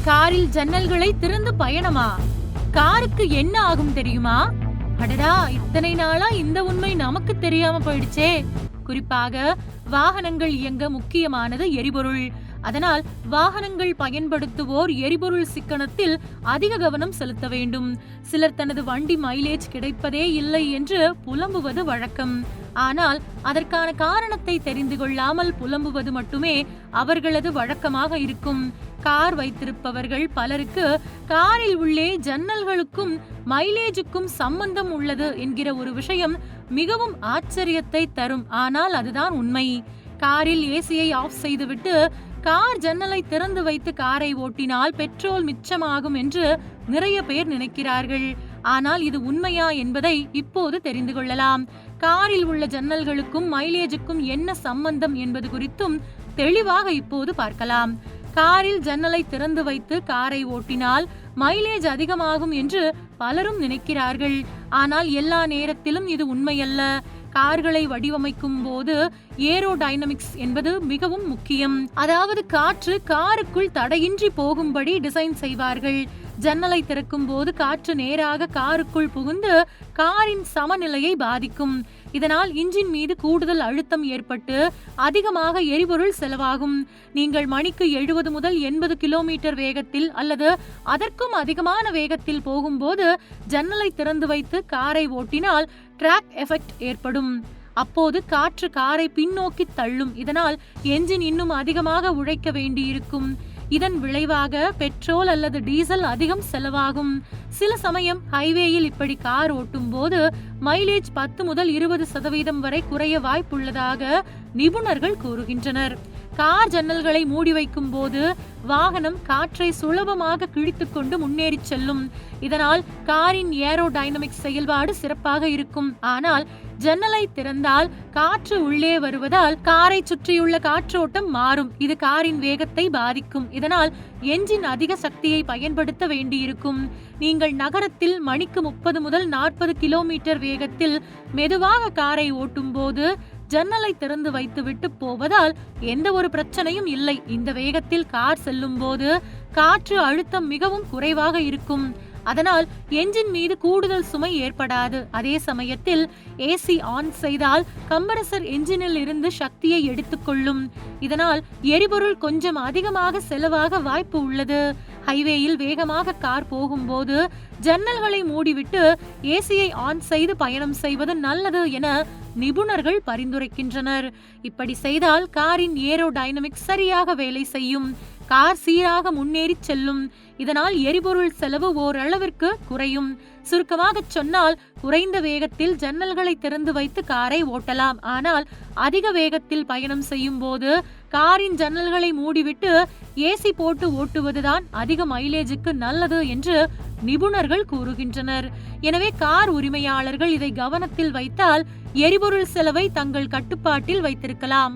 காரில் ஜன்னல்களை திறந்து பயணமா? காருக்கு என்ன ஆகும் தெரியுமா? அடடா, இத்தனை நாளா இந்த உண்மை நமக்கு தெரியாம போயிடுச்சே. குறிப்பாக வாகனங்கள் இயங்க முக்கியமானது எரிபொருள். அதனால் வாகனங்கள் பயன்படுத்துவோர் எரிபொருள் சிக்கனத்தில் அதிக கவனம் செலுத்த வேண்டும். சிலர் தனது வண்டி மைலேஜ் கிடைப்பதே இல்லை என்று புலம்புவது வழக்கம். ஆனால் அதற்கான காரணத்தை தெரிந்து கொள்ளாமல் புலம்புவது மட்டுமே அவர்களது வழக்கமாக இருக்கும். கார் வைத்திருப்பவர்கள் பலருக்கு காரில் உள்ளே ஜன்னல்களுக்கும் மைலேஜுக்கும் சம்பந்தம் உள்ளது என்கிற ஒரு விஷயம் மிகவும் ஆச்சரியத்தை தரும். ஆனால் அதுதான் உண்மை. காரில் ஏசியை ஆஃப் செய்துவிட்டு கார் ஜன்னலை திறந்து வைத்து காரை ஓட்டினால் பெட்ரோல் மிச்சமாகும் என்று நிறைய பேர் நினைக்கிறார்கள். ஆனால் இது உண்மையா என்பதை இப்போது தெரிந்து கொள்ளலாம். காரில் உள்ள ஜன்னல்களுக்கும் மைலேஜுக்கும் என்ன சம்பந்தம் என்பது குறித்தும் தெளிவாக இப்போது பார்க்கலாம். காரில் ஜன்னலை திறந்து வைத்து காரை ஓட்டினால் மைலேஜ் அதிகமாகும் என்று பலரும் நினைக்கிறார்கள். ஆனால் எல்லா நேரத்திலும் இது உண்மையல்ல. கார்களை வடிவமைக்கும் போது ஏரோடைனமிக்ஸ் என்பது மிகவும் முக்கியம். அதாவது காற்று காருக்குள் தடையின்றி போகும்படி டிசைன் செய்வார்கள். ஜன்னலை திறக்கும் போது காற்று நேராக காருக்குள் புகுந்து காரின் சமநிலையை பாதிக்கும். இதனால் இன்ஜின் மீது கூடுதல் அழுத்தம் ஏற்பட்டு அதிகமாக எரிபொருள் செலவாகும். நீங்கள் மணிக்கு 70 முதல் 80 கிலோமீட்டர் வேகத்தில் அல்லது அதற்கும் அதிகமான வேகத்தில் போகும்போது ஜன்னலை திறந்து வைத்து காரை ஓட்டினால் ட்ராக் எஃபெக்ட் ஏற்படும். அப்போது காற்று காரை பின்னோக்கி தள்ளும். இதனால் என்ஜின் இன்னும் அதிகமாக உழைக்க வேண்டியிருக்கும். இதன் விளைவாக பெட்ரோல் அல்லது டீசல் அதிகம் செலவாகும். சில சமயம் ஹைவேயில் இப்படி கார் ஓட்டும் போது மைலேஜ் 10 முதல் 20% வரை குறைய வாய்ப்புள்ளதாக நிபுணர்கள் கூறுகின்றனர். கார் ஜன்னல்களை மூடி வைக்கும் போது வாகனம் காற்றை சுலபமாக கிழித்துக் கொண்டு முன்னேறி செல்லும். இதனால் காரின் ஏரோடைனமிக்ஸ் செயல்பாடு சிறப்பாக இருக்கும். ஆனால் ஜன்னலை திறந்தால் காற்று உள்ளே வருவதால் காரை சுற்றியுள்ள காற்றோட்டம் மாறும். இது காரின் வேகத்தை பாதிக்கும். இதனால் என்ஜின் அதிக சக்தியை பயன்படுத்த வேண்டியிருக்கும். நீங்கள் நகரத்தில் மணிக்கு 30 முதல் 40 கிலோமீட்டர் வேகத்தில் மெதுவாக காரை ஓட்டும் போது ஜன்னலை திறந்து வைத்துவிட்டு போவதால் எந்த ஒரு பிரச்சனையும் இல்லை. இந்த வேகத்தில் கார் செல்லும் போது காற்று அழுத்தம் மிகவும் குறைவாக இருக்கும். அதனால் என்ஜின் மீது கூடுதல் சுமை ஏற்படாது. அதே சமயத்தில் ஏசி ஆன் செய்தால் கம்ப்ரசர் என்ஜினில் இருந்து சக்தியை எடுத்துக்கொள்ளும். இதனால் எரிபொருள் கொஞ்சம் அதிகமாக செலவாக வாய்ப்பு உள்ளது. ஹைவேயில் வேகமாக கார் போகும்போது ஜன்னல்களை மூடிவிட்டு ஏசியை ஆன் செய்து பயணம் செய்வது நல்லது என நிபுணர்கள் பரிந்துரைக்கின்றனர். இப்படி செய்தால் காரின் ஏரோடைனமிக்ஸ் சரியாக வேலை செய்யும். கார் சீராக முன்னேறி செல்லும். இதனால் எரிபொருள் செலவு ஓரளவிற்கு குறையும். சுருக்கமாக சொன்னால் குறைந்த வேகத்தில் ஜன்னல்களை திறந்து வைத்து காரை ஓட்டலாம். ஆனால் அதிக வேகத்தில் பயணம் செய்யும் போது காரின் ஜன்னல்களை மூடிவிட்டு ஏசி போட்டு ஓட்டுவதுதான் அதிக மைலேஜுக்கு நல்லது என்று நிபுணர்கள் கூறுகின்றனர். எனவே கார் உரிமையாளர்கள் இதை கவனத்தில் வைத்தால் எரிபொருள் செலவை தங்கள் கட்டுப்பாட்டில் வைத்திருக்கலாம்.